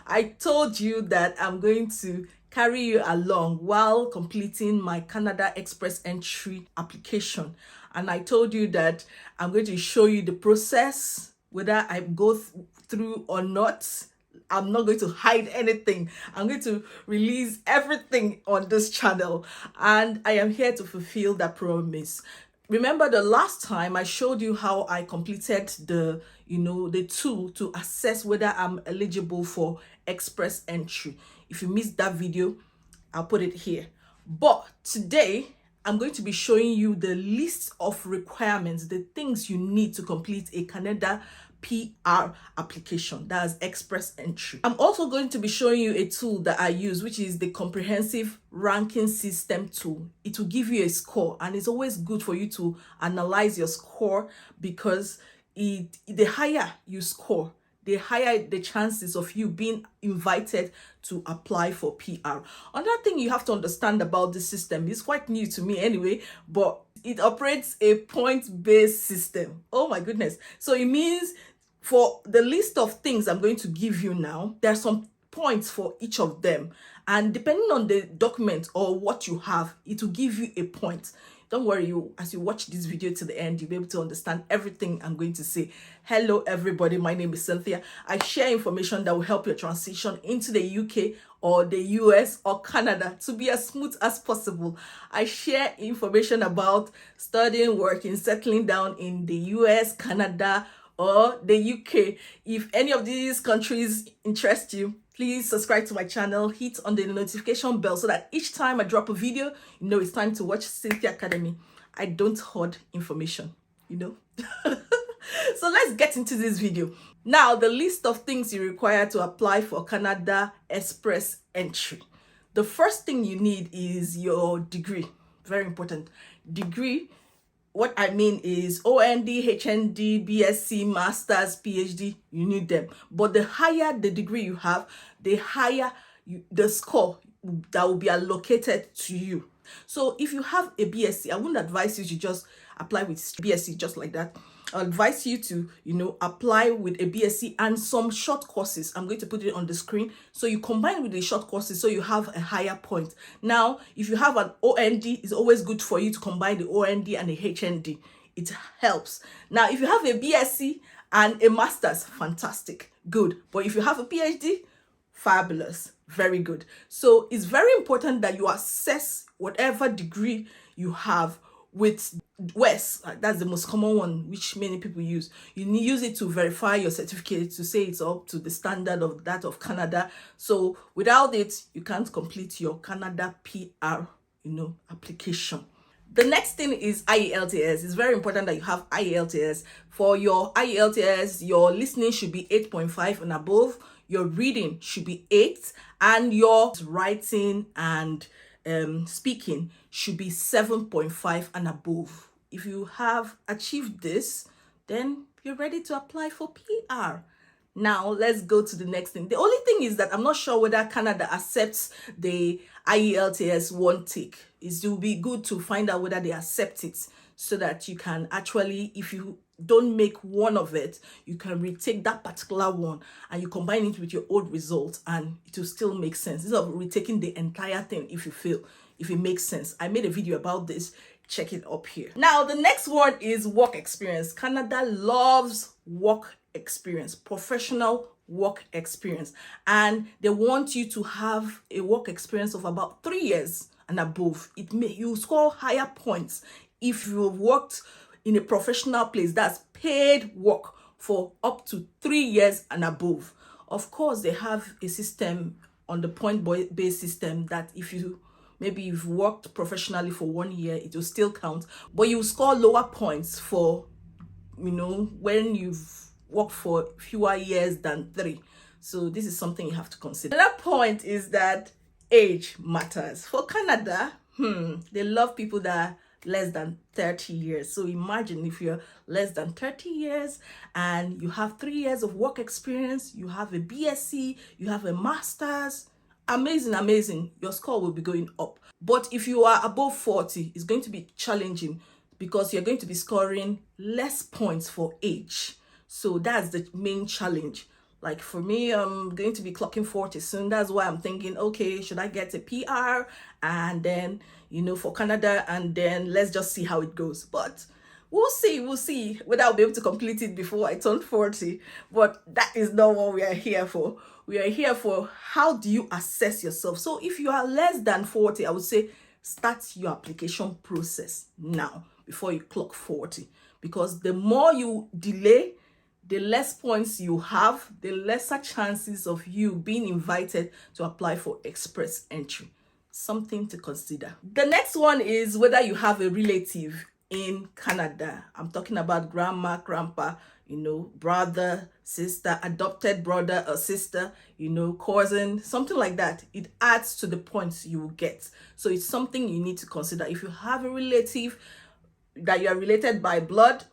I told you that I'm going to carry you along while completing my Canada Express Entry application. And I told you that I'm going to show you the process, whether I go through or not. I'm not going to hide anything. I'm going to release everything on this channel. And I am here to fulfill that promise. Remember the last time I showed you how I completed the tool to assess whether I'm eligible for express entry. If you missed that video, I'll put it here. But today I'm going to be showing you the list of requirements, the things you need to complete a Canada PR application, that's express entry. I'm also going to be showing you a tool that I use, which is the comprehensive ranking system tool. It will give you a score, and it's always good for you to analyze your score, because the higher you score, the higher the chances of you being invited to apply for PR. Another thing you have to understand about this system is quite new to me anyway, but it operates a point-based system. Oh my goodness. So it means for the list of things I'm going to give you now, there are some points for each of them. And depending on the document or what you have, it will give you a point. Don't worry, as you watch this video to the end, you'll be able to understand everything I'm going to say. Hello, everybody. My name is Cynthia. I share information that will help your transition into the UK or the US or Canada to be as smooth as possible. I share information about studying, working, settling down in the US, Canada, or the UK. If any of these countries interest you, please subscribe to my channel, hit on the notification bell so that each time I drop a video, you know it's time to watch Cynthia Academy. I don't hoard information, you know. So let's get into this video. Now, the list of things you require to apply for Canada Express Entry. The first thing you need is your degree. Very important. Degree. What I mean is OND, HND, BSc, Masters, PhD, you need them. But the higher the degree you have, the higher the score that will be allocated to you. So if you have a BSc, I wouldn't advise you to just apply with BSc just like that. I advise you to, apply with a BSc and some short courses. I'm going to put it on the screen. So you combine with the short courses so you have a higher point. Now, if you have an OND, it's always good for you to combine the OND and the HND. It helps. Now, if you have a BSc and a Master's, fantastic, good. But if you have a PhD, fabulous, very good. So it's very important that you assess whatever degree you have with WES. That's the most common one, which many people use. You use it to verify your certificate, to say it's up to the standard of that of Canada. So without it, you can't complete your Canada PR, application. The next thing is IELTS. It's very important that you have IELTS. For your IELTS, your listening should be 8.5 and above. Your reading should be 8, and your writing and speaking should be 7.5 and above. If you have achieved this, then you're ready to apply for PR. Now, let's go to the next thing. The only thing is that I'm not sure whether Canada accepts the IELTS one tick. It will be good to find out whether they accept it, so that you can actually, if you don't make one of it, you can retake that particular one and you combine it with your old results, and it will still make sense. Instead of retaking the entire thing, if it makes sense. I made a video about this. Check it up here. Now, the next one is work experience. Canada loves work experience, professional work experience, and they want you to have a work experience of about 3 years and above. You score higher points if you've worked in a professional place, that's paid work, for up to 3 years and above. Of course, they have a system on the point-based system that if maybe you've worked professionally for 1 year, it will still count, but you score lower points for, when you've worked for fewer years than 3. So this is something you have to consider. Another point is that age matters. For Canada, they love people that are less than 30 years. So imagine if you're less than 30 years and you have 3 years of work experience, you have a BSc, you have a Master's. Amazing. Your score will be going up. But if you are above 40, it's going to be challenging because you're going to be scoring less points for age. So that's the main challenge. Like for me, I'm going to be clocking 40 soon. That's why I'm thinking, okay, should I get a PR and then, for Canada, and then let's just see how it goes. But we'll see whether I'll be able to complete it before I turn 40. But that is not what we are here for. We are here for how do you assess yourself. So if you are less than 40, I would say start your application process now before you clock 40. Because the more you delay, the less points you have, the lesser chances of you being invited to apply for express entry. Something to consider. The next one is whether you have a relative in Canada. I'm talking about grandma, grandpa, brother, sister, adopted brother or sister, cousin, something like that. It adds to the points you will get. So it's something you need to consider. If you have a relative that you are related by blood,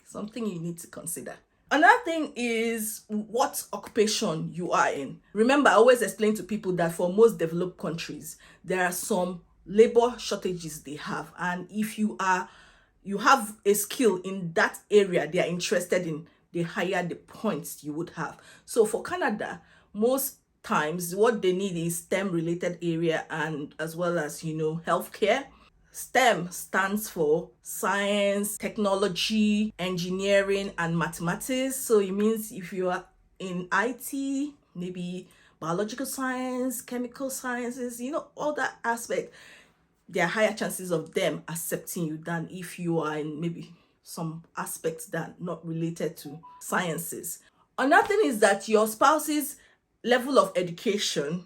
something you need to consider. Another thing is what occupation you are in. Remember, I always explain to people that for most developed countries, there are some labor shortages they have. And if you have a skill in that area they are interested in, the higher the points you would have. So for Canada, most times what they need is STEM related area, and as well as, healthcare. STEM stands for science, technology, engineering, and mathematics. So it means if you are in IT, maybe biological science, chemical sciences, all that aspect, there are higher chances of them accepting you than if you are in maybe some aspects that are not related to sciences. Another thing is that your spouse's level of education,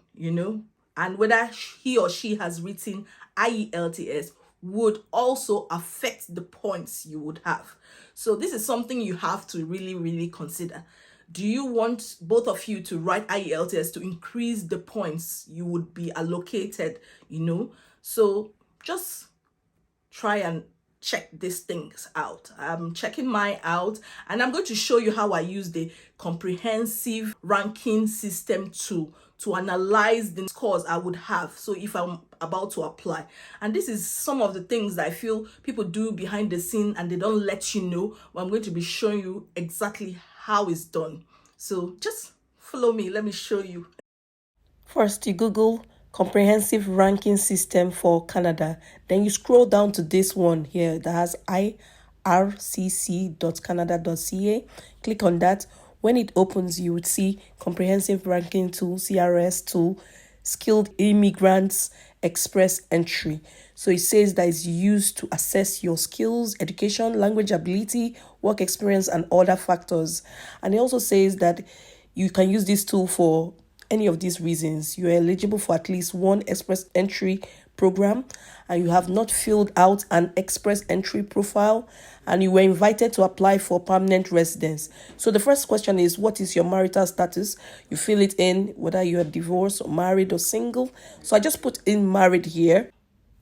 and whether he or she has written IELTS would also affect the points you would have. So this is something you have to really, really consider. Do you want both of you to write IELTS to increase the points you would be allocated, So just try and check these things out. I'm checking mine out, and I'm going to show you how I use the comprehensive ranking system tool to analyze the scores I would have. So if I'm about to apply, and this is some of the things that I feel people do behind the scene and they don't let you know. Well, I'm going to be showing you exactly how it's done. So just follow me. Let me show you. First, you Google comprehensive ranking system for Canada. Then you scroll down to this one here that has ircc.canada.ca. Click on that. When it opens, you would see comprehensive ranking tool, CRS tool, skilled immigrants express entry. So it says that it's used to assess your skills, education, language ability, work experience, and other factors. And it also says that you can use this tool for any of these reasons. You are eligible for at least one express entry program, and you have not filled out an express entry profile, and you were invited to apply for permanent residence. So the first question is, what is your marital status? You fill it in, whether you are divorced or married or single. So I just put in married here.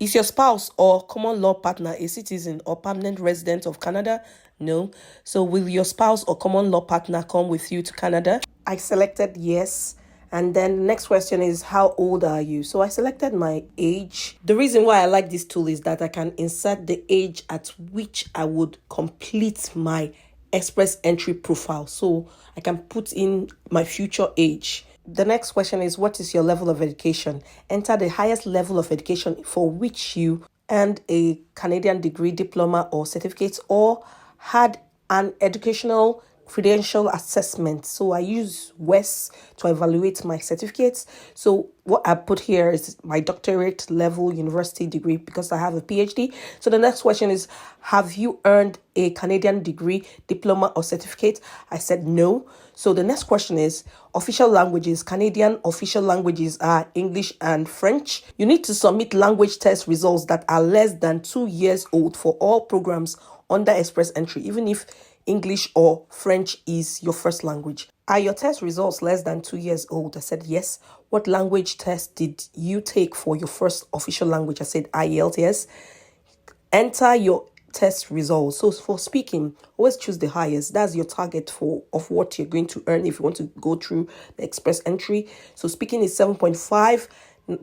Is your spouse or common law partner a citizen or permanent resident of Canada? No. So will your spouse or common law partner come with you to Canada? I selected yes. And then the next question is, how old are you? So I selected my age. The reason why I like this tool is that I can insert the age at which I would complete my express entry profile. So I can put in my future age. The next question is, what is your level of education? Enter the highest level of education for which you earned a Canadian degree, diploma, or certificate, or had an educational credential assessment. So I use WES to evaluate my certificates. So what I put here is my doctorate level university degree because I have a PhD. So the next question is, have you earned a Canadian degree, diploma, or certificate? I said no. So the next question is, official languages. Canadian official languages are English and French. You need to submit language test results that are less than 2 years old for all programs under express entry, even if English or French is your first language. Are your test results less than 2 years old? I said yes. What language test did you take for your first official language? I said IELTS. Enter your test results. So for speaking, always choose the highest. That's your target of what you're going to earn if you want to go through the express entry. So speaking is 7.5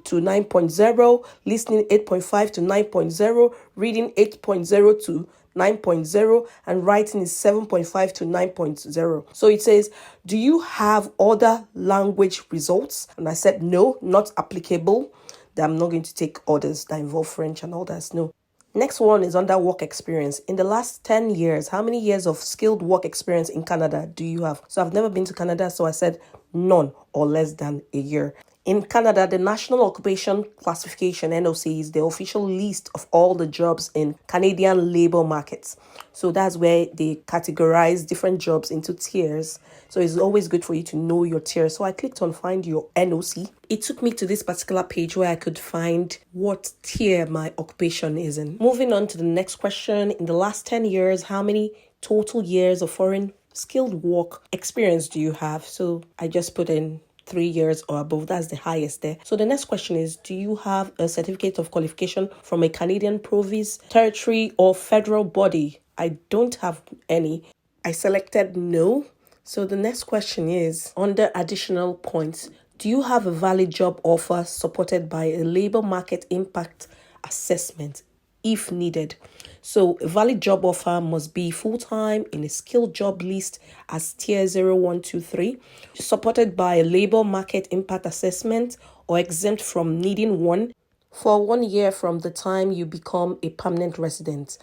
to 9.0, listening 8.5 to 9.0, reading 8.0 to 9.0, and writing is 7.5 to 9.0. So it says, do you have other language results? And I said, no, not applicable. That I'm not going to take others that involve French and all that. No. Next one is under work experience. In the last 10 years, how many years of skilled work experience in Canada do you have? So I've never been to Canada, so I said none or less than a year. In Canada, the National Occupation Classification, NOC, is the official list of all the jobs in Canadian labor markets. So that's where they categorize different jobs into tiers. So it's always good for you to know your tier. So I clicked on find your NOC. It took me to this particular page where I could find what tier my occupation is in. Moving on to the next question. In the last 10 years, how many total years of foreign skilled work experience do you have? So I just put in 3 years or above. That's the highest there. So the next question is, do you have a certificate of qualification from a Canadian province, territory, or federal body? I don't have any. I selected no. So the next question is, under additional points, do you have a valid job offer supported by a labor market impact assessment if needed? So a valid job offer must be full-time in a skilled job list as tier 0123, supported by a labor market impact assessment or exempt from needing one for 1 year from the time you become a permanent resident.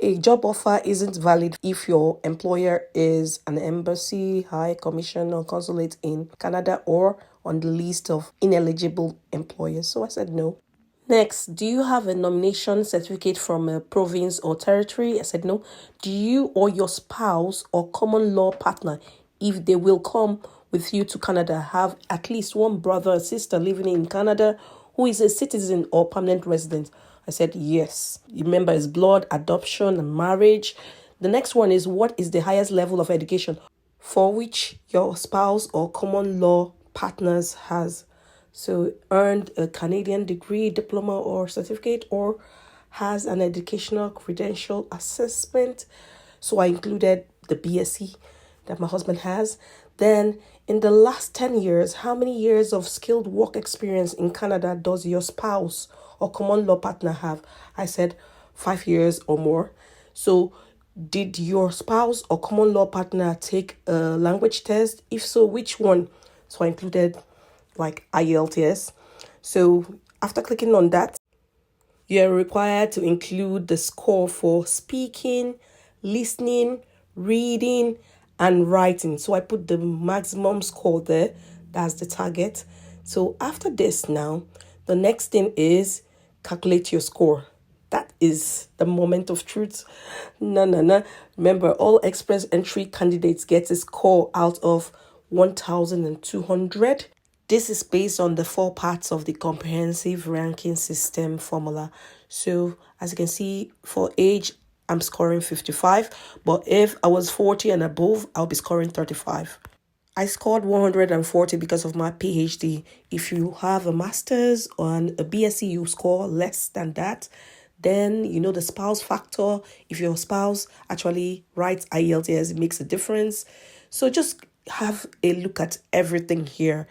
A job offer isn't valid if your employer is an embassy, high commission, or consulate in Canada or on the list of ineligible employers. So I said no. Next, do you have a nomination certificate from a province or territory? I said no. Do you or your spouse or common law partner, if they will come with you to Canada, have at least one brother or sister living in Canada who is a citizen or permanent resident? I said yes. Remember, it's blood, adoption, and marriage. The next one is, what is the highest level of education for which your spouse or common law partners has? So earned a Canadian degree, diploma, or certificate, or has an educational credential assessment. So I included the BSc that my husband has. Then in the last 10 years, how many years of skilled work experience in Canada does your spouse or common law partner have? I said 5 years or more. So did your spouse or common law partner take a language test? If so, which one? So I included like IELTS. So after clicking on that, you're required to include the score for speaking, listening, reading, and writing. So I put the maximum score there. That's the target. So after this now, the next thing is calculate your score. That is the moment of truth. No. Remember, all express entry candidates get a score out of 1,200. This is based on the 4 parts of the comprehensive ranking system formula. So as you can see, for age, I'm scoring 55. But if I was 40 and above, I'll be scoring 35. I scored 140 because of my PhD. If you have a master's and a BSc, you score less than that. Then, you know, the spouse factor. If your spouse actually writes IELTS, it makes a difference. So just have a look at everything here.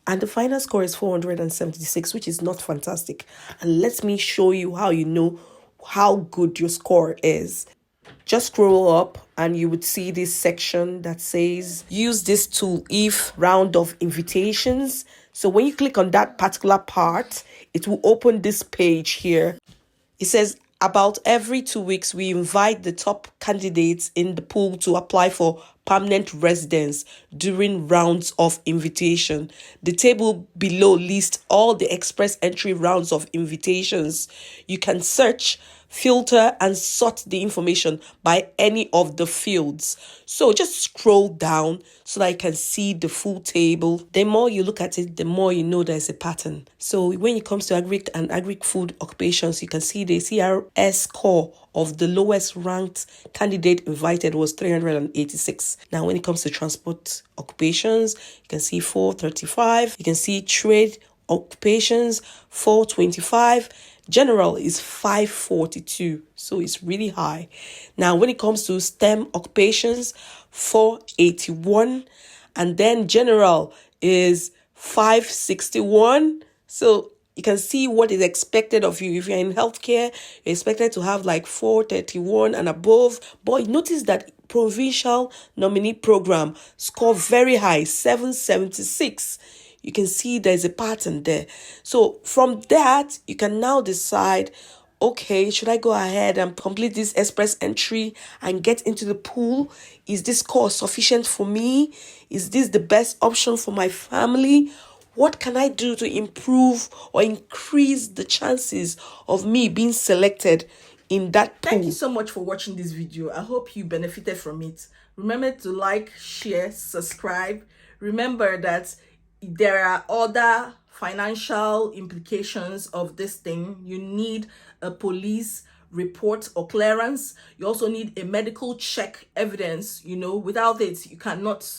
And the final score is 476, which is not fantastic. And let me show you how you know how good your score is. Just scroll up and you would see this section that says, use this tool if round of invitations. So when you click on that particular part, it will open this page here. It says, about every 2 weeks, we invite the top candidates in the pool to apply for permanent residence during rounds of invitation. The table below lists all the express entry rounds of invitations. You can search, filter, and sort the information by any of the fields. So just scroll down so that you can see the full table. The more you look at it, the more you know there's a pattern. So when it comes to agric and agri-food occupations, you can see the CRS score of the lowest ranked candidate invited was 386. Now, when it comes to transport occupations, you can see 435. You can see trade occupations, 425. General is 542, so it's really high. Now, when it comes to STEM occupations, 481, and then general is 561. So You can see what is expected of you. If you're in healthcare, you're expected to have like 431 and above. But notice that provincial nominee program score very high, 776. You can see there's a pattern there. So from that, you can now decide, okay, should I go ahead and complete this express entry and get into the pool? Is this course sufficient for me? Is this the best option for my family? What can I do to improve or increase the chances of me being selected in that pool? Thank you so much for watching this video. I hope you benefited from it. Remember to like, share, subscribe. Remember that there are other financial implications of this thing. You need a police report or clearance. You also need a medical check evidence. Without it, you cannot,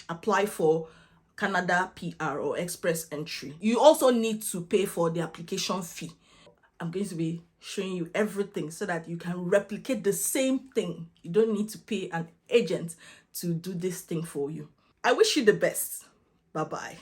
apply for Canada PR or express entry. You also need to pay for the application fee. I'm going to be showing you everything so that you can replicate the same thing. You don't need to pay an agent to do this thing for you. I wish you the best. Bye-bye.